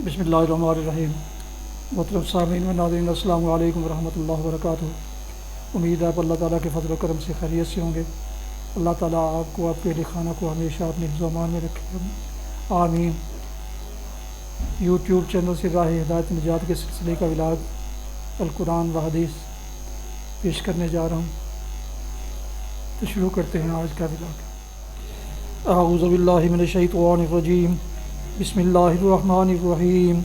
بسم اللہ الرحمن الرحیم۔ محترم سامعین و ناظرین، السلام علیکم ورحمۃ اللہ وبرکاتہ۔ امید ہے آپ اللہ تعالیٰ کے فضل و کرم سے خیریت سے ہوں گے۔ اللہ تعالیٰ آپ کو، آپ کے اہل خانہ کو ہمیشہ اپنے حفظ و امان میں رکھے، آمین۔ یوٹیوب چینل سے راہ ہدایت نجات کے سلسلے کا ولاگ القرآن و حدیث پیش کرنے جا رہا ہوں، تو شروع کرتے ہیں آج کا ولاگ۔ اعوذ باللہ من الشیطان الرجیم، بسم اللہ الرحمن الرحیم۔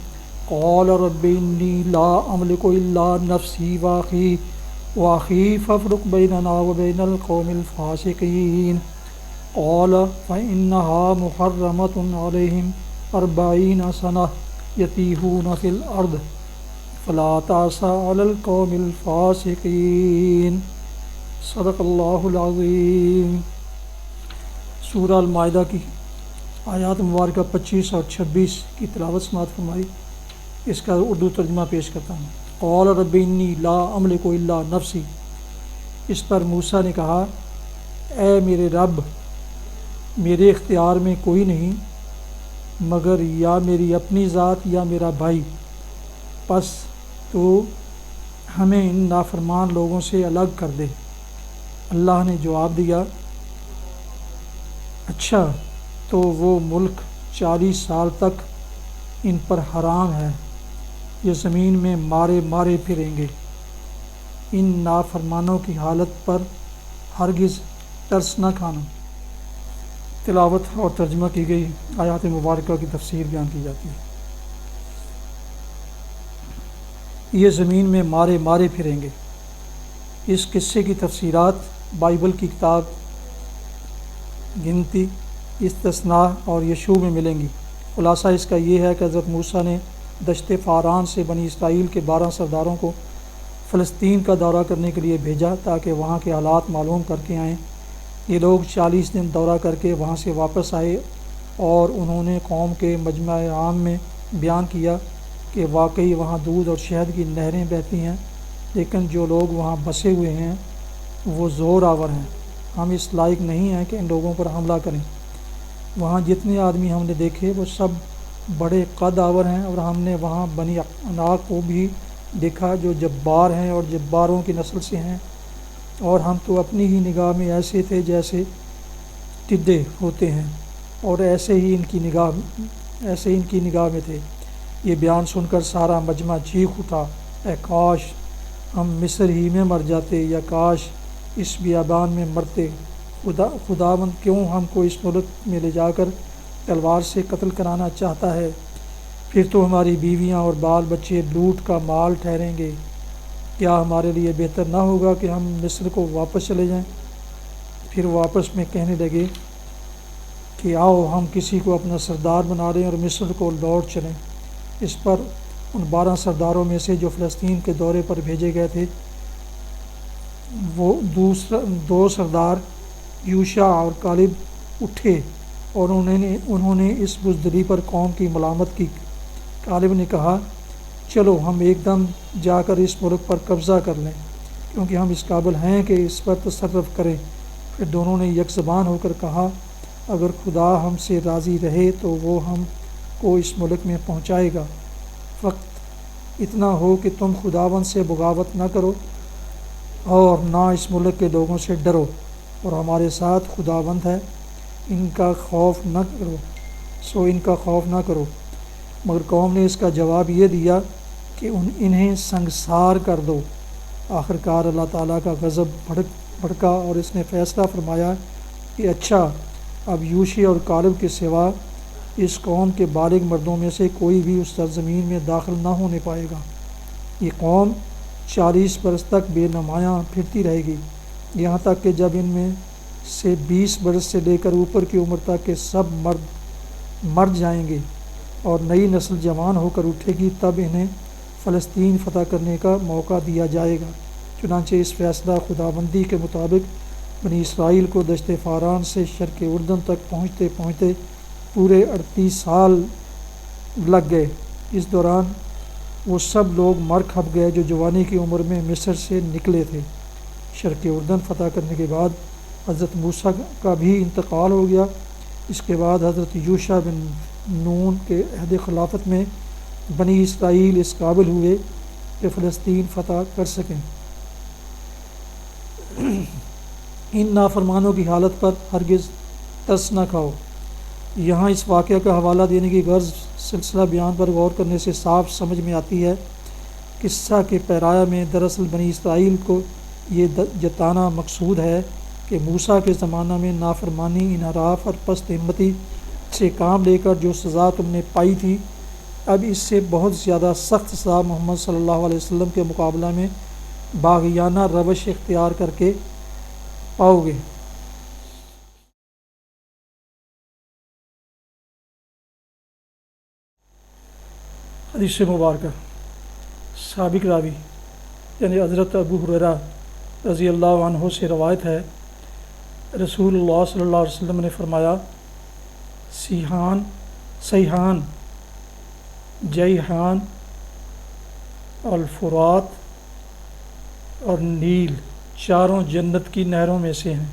قال رب انی لا املک الا نفسی واخی فافرق بیننا وبین القوم الفاسقین۔ قال فإنها محرمة علیہم 40 سنة یتیہون فی الارض فلا تأس علی القوم الفاسقین۔ صدق اللہ العظیم۔ سورہ المائدہ کی آیات مبارکہ 25 اور 26 کی تلاوت سماعت فرمائی۔ اس کا اردو ترجمہ پیش کرتا ہوں۔ قال رب انی لا املک الا نفسی۔ اس پر موسیٰ نے کہا، اے میرے رب، میرے اختیار میں کوئی نہیں مگر یا میری اپنی ذات یا میرا بھائی، پس تو ہمیں ان نافرمان لوگوں سے الگ کر دے۔ اللہ نے جواب دیا، اچھا تو وہ ملک 40 سال تک ان پر حرام ہے، یہ زمین میں مارے مارے پھریں گے۔ ان نافرمانوں کی حالت پر ہرگز ترس نہ کھانا۔ تلاوت اور ترجمہ کی گئی آیات مبارکہ کی تفسیر بیان کی جاتی ہے۔ یہ زمین میں مارے مارے پھریں گے۔ اس قصے کی تفسیرات بائبل کی کتاب گنتی، استثناء اور یشوع میں ملیں گی۔ خلاصہ اس کا یہ ہے کہ حضرت موسیٰ نے دشت فاران سے بنی اسرائیل کے 12 سرداروں کو فلسطین کا دورہ کرنے کے لیے بھیجا تاکہ وہاں کے حالات معلوم کر کے آئیں۔ یہ لوگ 40 دن دورہ کر کے وہاں سے واپس آئے اور انہوں نے قوم کے مجمع عام میں بیان کیا کہ واقعی وہاں دودھ اور شہد کی نہریں بہتی ہیں، لیکن جو لوگ وہاں بسے ہوئے ہیں وہ زور آور ہیں۔ ہم اس لائق نہیں ہیں کہ ان لوگوں پر حملہ کریں۔ وہاں جتنے آدمی ہم نے دیکھے وہ سب بڑے قد آور ہیں، اور ہم نے وہاں بنی عناق کو بھی دیکھا جو جبار ہیں اور جباروں کی نسل سے ہیں، اور ہم تو اپنی ہی نگاہ میں ایسے تھے جیسے ٹڈے ہوتے ہیں، اور ایسے ہی ان کی نگاہ میں تھے۔ یہ بیان سن کر سارا مجمع چیخ اٹھا، اے کاش ہم مصر ہی میں مر جاتے، یا کاش اس بیابان میں مرتے۔ خداوند کیوں ہم کو اس ملک میں لے جا کر تلوار سے قتل کرانا چاہتا ہے؟ پھر تو ہماری بیویاں اور بال بچے لوٹ کا مال ٹھہریں گے۔ کیا ہمارے لیے بہتر نہ ہوگا کہ ہم مصر کو واپس چلے جائیں؟ پھر وہ آپس میں کہنے لگے کہ آؤ ہم کسی کو اپنا سردار بنا لیں اور مصر کو لوٹ چلیں۔ اس پر ان 12 سرداروں میں سے جو فلسطین کے دورے پر بھیجے گئے تھے، وہ 2 سردار یوشع اور کالب اٹھے اور انہوں نے اس بزدلی پر قوم کی ملامت کی۔ کالب نے کہا، چلو ہم ایک دم جا کر اس ملک پر قبضہ کر لیں، کیونکہ ہم اس قابل ہیں کہ اس پر تصرف کریں۔ پھر دونوں نے یک زبان ہو کر کہا، اگر خدا ہم سے راضی رہے تو وہ ہم کو اس ملک میں پہنچائے گا۔ فقط اتنا ہو کہ تم خداوند سے بغاوت نہ کرو اور نہ اس ملک کے لوگوں سے ڈرو، اور ہمارے ساتھ خداوند ہے، ان کا خوف نہ کرو۔ مگر قوم نے اس کا جواب یہ دیا کہ انہیں سنگسار کر دو۔ آخرکار اللہ تعالیٰ کا غضب بھڑکا اور اس نے فیصلہ فرمایا کہ اچھا، اب یوشع اور کالب کے سوا اس قوم کے بالغ مردوں میں سے کوئی بھی اس سرزمین میں داخل نہ ہونے پائے گا۔ یہ قوم 40 برس تک بے نمایاں پھرتی رہے گی، یہاں تک کہ جب ان میں سے 20 برس سے لے کر اوپر کی عمر تک کے سب مرد مر جائیں گے اور نئی نسل جوان ہو کر اٹھے گی، تب انہیں فلسطین فتح کرنے کا موقع دیا جائے گا۔ چنانچہ اس فیصلہ خداوندی کے مطابق بنی اسرائیل کو دشت فاران سے شرق اردن تک پہنچتے پہنچتے پورے 38 سال لگ گئے۔ اس دوران وہ سب لوگ مر کھپ گئے جو جوانی کی عمر میں مصر سے نکلے تھے۔ شرق اردن فتح کرنے کے بعد حضرت موسیٰ کا بھی انتقال ہو گیا۔ اس کے بعد حضرت یوشع بن نون کے عہد خلافت میں بنی اسرائیل اس قابل ہوئے کہ فلسطین فتح کر سکیں۔ ان نافرمانوں کی حالت پر ہرگز ترس نہ کھاؤ۔ یہاں اس واقعہ کا حوالہ دینے کی غرض سلسلہ بیان پر غور کرنے سے صاف سمجھ میں آتی ہے۔ قصہ کے پیرایہ میں دراصل بنی اسرائیل کو یہ جتانا مقصود ہے کہ موسیٰ کے زمانہ میں نافرمانی، انحراف اور پست ہمتی سے کام لے کر جو سزا تم نے پائی تھی، اب اس سے بہت زیادہ سخت سزا محمد صلی اللہ علیہ وسلم کے مقابلہ میں باغیانہ روش اختیار کر کے پاؤ گے۔ حدیث مبارکہ۔ سابق راوی یعنی حضرت ابو ہریرہ رضی اللہ عنہ سے روایت ہے، رسول اللہ صلی اللہ علیہ وسلم نے فرمایا، سیحان، جیحان، الفرات اور نیل چاروں جنت کی نہروں میں سے ہیں۔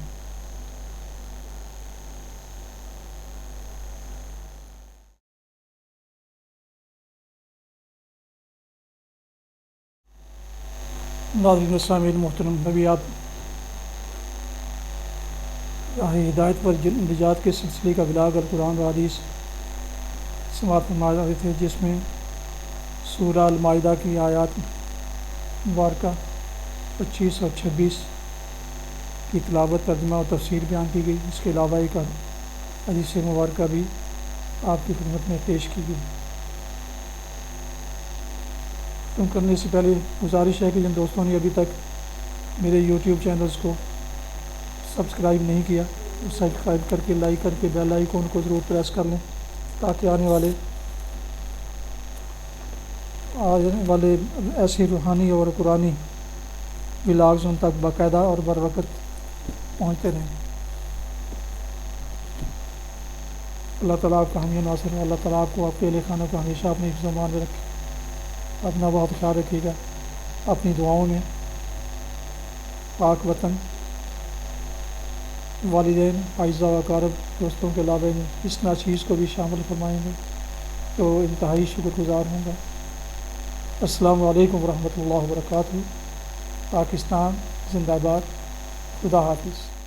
ناظرین سامعین محترم، نبیات راہ ہدایت پر نجات کے سلسلے کا بلاغ القرآن و حدیث سماعت فرما رہے تھے، جس میں سورہ المائدہ کی آیات مبارکہ 25 اور 26 کی تلاوت، ترجمہ اور تفسیر بیان کی گئی۔ اس کے علاوہ ایک حدیث مبارکہ بھی آپ کی خدمت میں پیش کی گئی۔ کرنے سے پہلے گزارش ہے کہ جن دوستوں نے ابھی تک میرے یوٹیوب چینلز کو سبسکرائب نہیں کیا، سبسکرائب کر کے لائک کر کے بیل آئیکن کو ضرور پریس کر لیں، تاکہ آنے والے ایسے روحانی اور قرآنی ولاگز ان تک باقاعدہ اور بر وقت پہنچتے رہیں۔ اللہ تعالیٰ آپ کا حامی و ناصر ہے۔ اللہ تعالیٰ آپ کو، آپ کے اہل خانہ کو ہمیشہ اپنے حفظ و امان میں رکھے۔ اپنا بہت خیال رکھیے گا، اپنی دعاؤں میں پاک وطن، والدین، اعزاء و اقارب، دوستوں کے علاوہ اس ناچیز کو بھی شامل فرمائیں گے تو انتہائی شکر گزار ہوں گا۔ السلام علیکم ورحمۃ اللہ وبرکاتہ۔ پاکستان زندہ باد۔ خدا حافظ۔